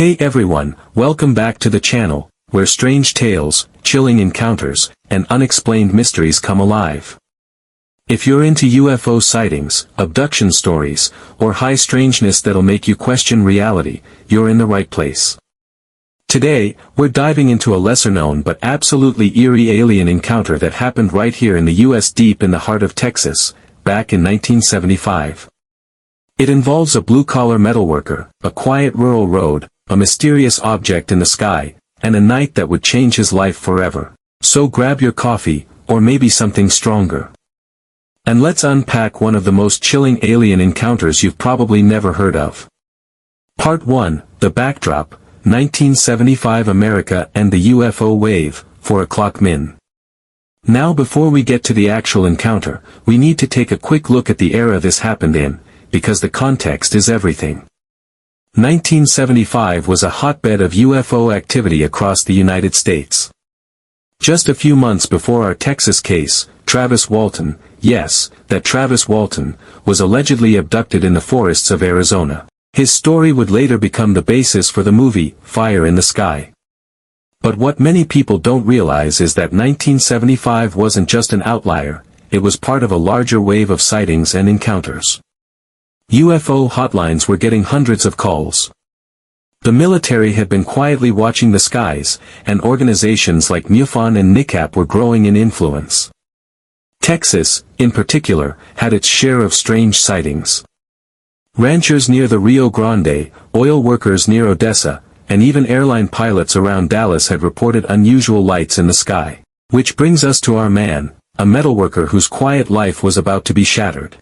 Hey everyone, welcome back to the channel, where strange tales, chilling encounters, and unexplained mysteries come alive. If you're into UFO sightings, abduction stories, or high strangeness that'll make you question reality, you're in the right place. Today, we're diving into a lesser-known but absolutely eerie alien encounter that happened right here in the US deep in the heart of Texas, back in 1975. It involves a blue-collar metalworker, a quiet rural road, a mysterious object in the sky, and a night that would change his life forever. So grab your coffee, or maybe something stronger. And let's unpack one of the most chilling alien encounters you've probably never heard of. Part 1, The Backdrop, 1975 America and the UFO Wave, 4 o'clock min. Now before we get to the actual encounter, we need to take a quick look at the era this happened in, because the context is everything. 1975 was a hotbed of UFO activity across the United States. Just a few months before our Texas case, Travis Walton, yes, that Travis Walton, was allegedly abducted in the forests of Arizona. His story would later become the basis for the movie, Fire in the Sky. But what many people don't realize is that 1975 wasn't just an outlier, it was part of a larger wave of sightings and encounters. UFO hotlines were getting hundreds of calls. The military had been quietly watching the skies, and organizations like MUFON and NICAP were growing in influence. Texas, in particular, had its share of strange sightings. Ranchers near the Rio Grande, oil workers near Odessa, and even airline pilots around Dallas had reported unusual lights in the sky. Which brings us to our man, a metalworker whose quiet life was about to be shattered.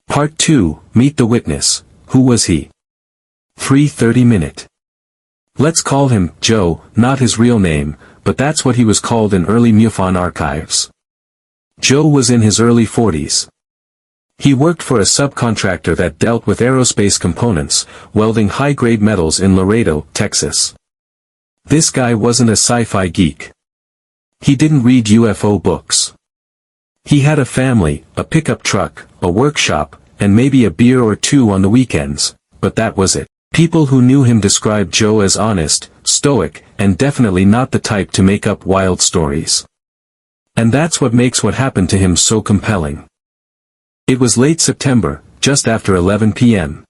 Part 2, Meet the Witness. Who was he? 3:30 minute. Let's call him Joe, not his real name, but that's what he was called in early MUFON archives. Joe was in his early 40s. He worked for a subcontractor that dealt with aerospace components, welding high-grade metals in Laredo, Texas. This guy wasn't a sci-fi geek. He didn't read UFO books. He had a family, a pickup truck, a workshop, and maybe a beer or two on the weekends, but that was it. People who knew him described Joe as honest, stoic, and definitely not the type to make up wild stories. And that's what makes what happened to him so compelling. It was late September, just after 11 p.m.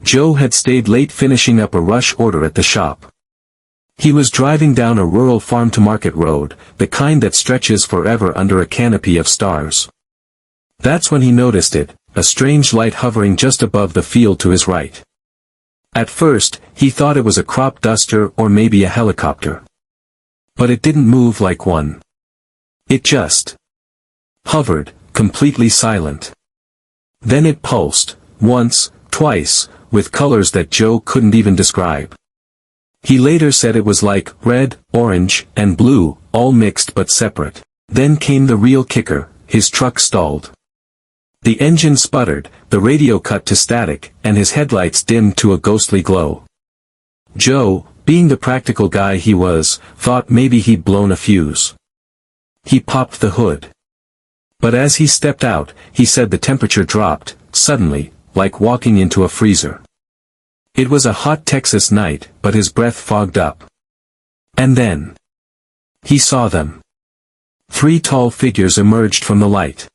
Joe had stayed late finishing up a rush order at the shop. He was driving down a rural farm-to-market road, the kind that stretches forever under a canopy of stars. That's when he noticed it, a strange light hovering just above the field to his right. At first, he thought it was a crop duster or maybe a helicopter. But it didn't move like one. It just hovered, completely silent. Then it pulsed, once, twice, with colors that Joe couldn't even describe. He later said it was like red, orange, and blue, all mixed but separate. Then came the real kicker, his truck stalled. The engine sputtered, the radio cut to static, and his headlights dimmed to a ghostly glow. Joe, being the practical guy he was, thought maybe he'd blown a fuse. He popped the hood. But as he stepped out, he said the temperature dropped, suddenly, like walking into a freezer. It was a hot Texas night, but his breath fogged up. And then he saw them. 3 tall figures emerged from the light.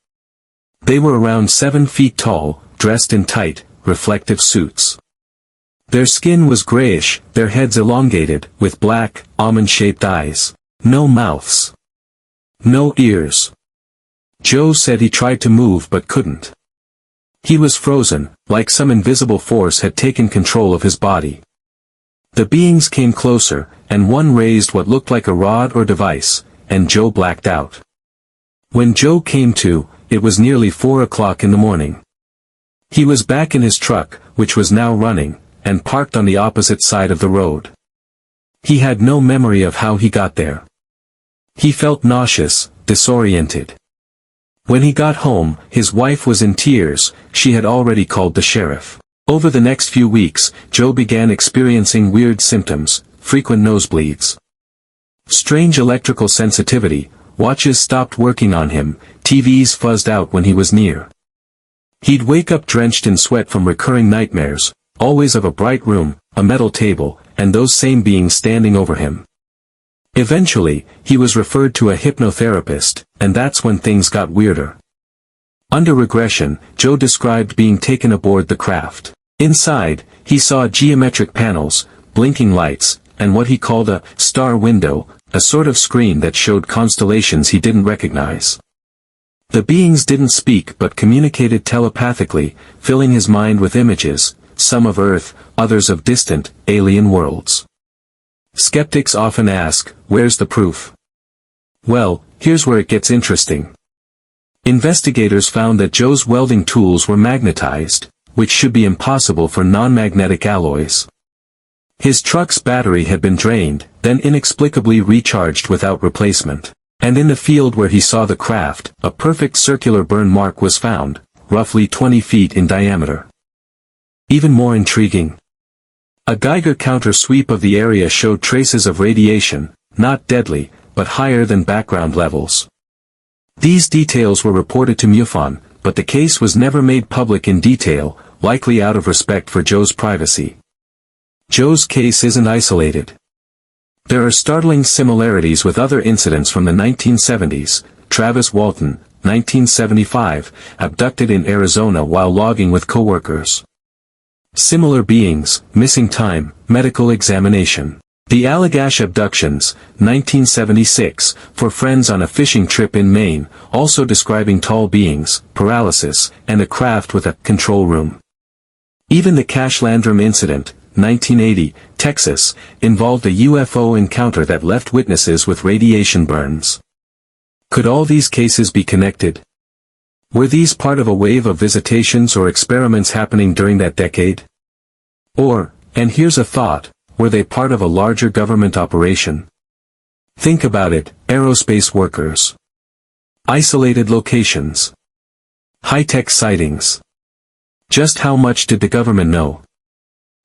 They were around 7 feet tall, dressed in tight, reflective suits. Their skin was grayish, their heads elongated, with black, almond-shaped eyes. No mouths. No ears. Joe said he tried to move but couldn't. He was frozen, like some invisible force had taken control of his body. The beings came closer, and one raised what looked like a rod or device, and Joe blacked out. When Joe came to, it was nearly 4 o'clock in the morning. He was back in his truck, which was now running, and parked on the opposite side of the road. He had no memory of how he got there. He felt nauseous, disoriented. When he got home, his wife was in tears, she had already called the sheriff. Over the next few weeks, Joe began experiencing weird symptoms, frequent nosebleeds. Strange electrical sensitivity, watches stopped working on him, TVs fuzzed out when he was near. He'd wake up drenched in sweat from recurring nightmares, always of a bright room, a metal table, and those same beings standing over him. Eventually, he was referred to a hypnotherapist, and that's when things got weirder. Under regression, Joe described being taken aboard the craft. Inside, he saw geometric panels, blinking lights, and what he called a star window, a sort of screen that showed constellations he didn't recognize. The beings didn't speak but communicated telepathically, filling his mind with images, some of Earth, others of distant, alien worlds. Skeptics often ask, where's the proof? Well, here's where it gets interesting. Investigators found that Joe's welding tools were magnetized, which should be impossible for non-magnetic alloys. His truck's battery had been drained, then inexplicably recharged without replacement. And in the field where he saw the craft, a perfect circular burn mark was found, roughly 20 feet in diameter. Even more intriguing. A Geiger counter sweep of the area showed traces of radiation, not deadly, but higher than background levels. These details were reported to MUFON, but the case was never made public in detail, likely out of respect for Joe's privacy. Joe's case isn't isolated. There are startling similarities with other incidents from the 1970s. Travis Walton, 1975, abducted in Arizona while logging with coworkers. Similar beings, missing time, medical examination. The Allagash abductions, 1976, for friends on a fishing trip in Maine, also describing tall beings, paralysis, and a craft with a control room. Even the Cash-Landrum incident, 1980, Texas, involved a UFO encounter that left witnesses with radiation burns. Could all these cases be connected? Were these part of a wave of visitations or experiments happening during that decade? Or, and here's a thought, were they part of a larger government operation? Think about it, aerospace workers. Isolated locations. High-tech sightings. Just how much did the government know?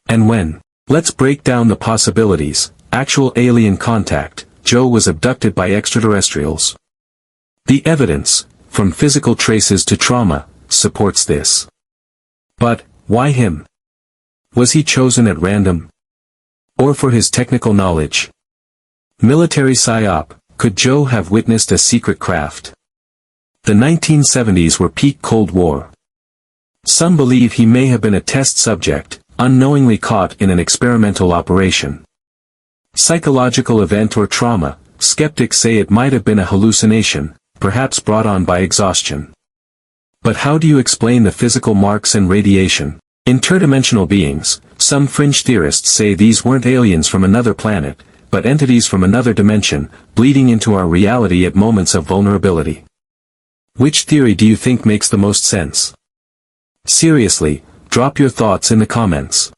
And when? Let's break down the possibilities. Actual alien contact. Joe was abducted by extraterrestrials. The evidence, from physical traces to trauma, supports this. But, why him? Was he chosen at random? Or for his technical knowledge? Military psyop. Could Joe have witnessed a secret craft? The 1970s were peak Cold War. Some believe he may have been a test subject, unknowingly caught in an experimental operation. Psychological event or trauma. Skeptics say it might have been a hallucination, perhaps brought on by exhaustion. But how do you explain the physical marks and radiation? Interdimensional beings. Some fringe theorists say these weren't aliens from another planet, but entities from another dimension, bleeding into our reality at moments of vulnerability. Which theory do you think makes the most sense? Seriously, drop your thoughts in the comments.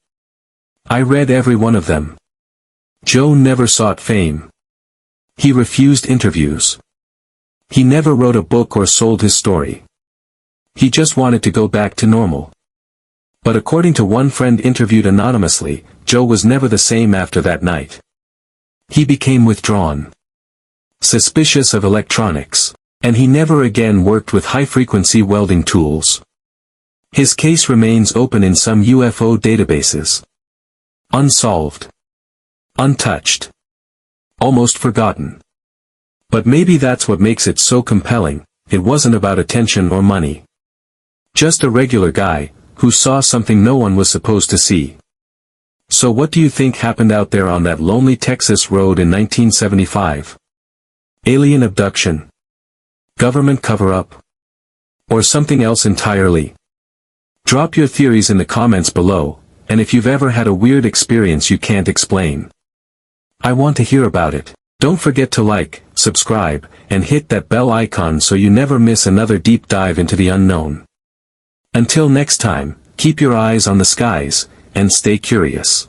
I read every one of them. Joe never sought fame. He refused interviews. He never wrote a book or sold his story. He just wanted to go back to normal. But according to one friend interviewed anonymously, Joe was never the same after that night. He became withdrawn. Suspicious of electronics. And he never again worked with high-frequency welding tools. His case remains open in some UFO databases. Unsolved. Untouched. Almost forgotten. But maybe that's what makes it so compelling. It wasn't about attention or money. Just a regular guy, who saw something no one was supposed to see. So what do you think happened out there on that lonely Texas road in 1975? Alien abduction? Government cover-up? Or something else entirely? Drop your theories in the comments below, and if you've ever had a weird experience you can't explain. I want to hear about it. Don't forget to like, subscribe, and hit that bell icon so you never miss another deep dive into the unknown. Until next time, keep your eyes on the skies, and stay curious.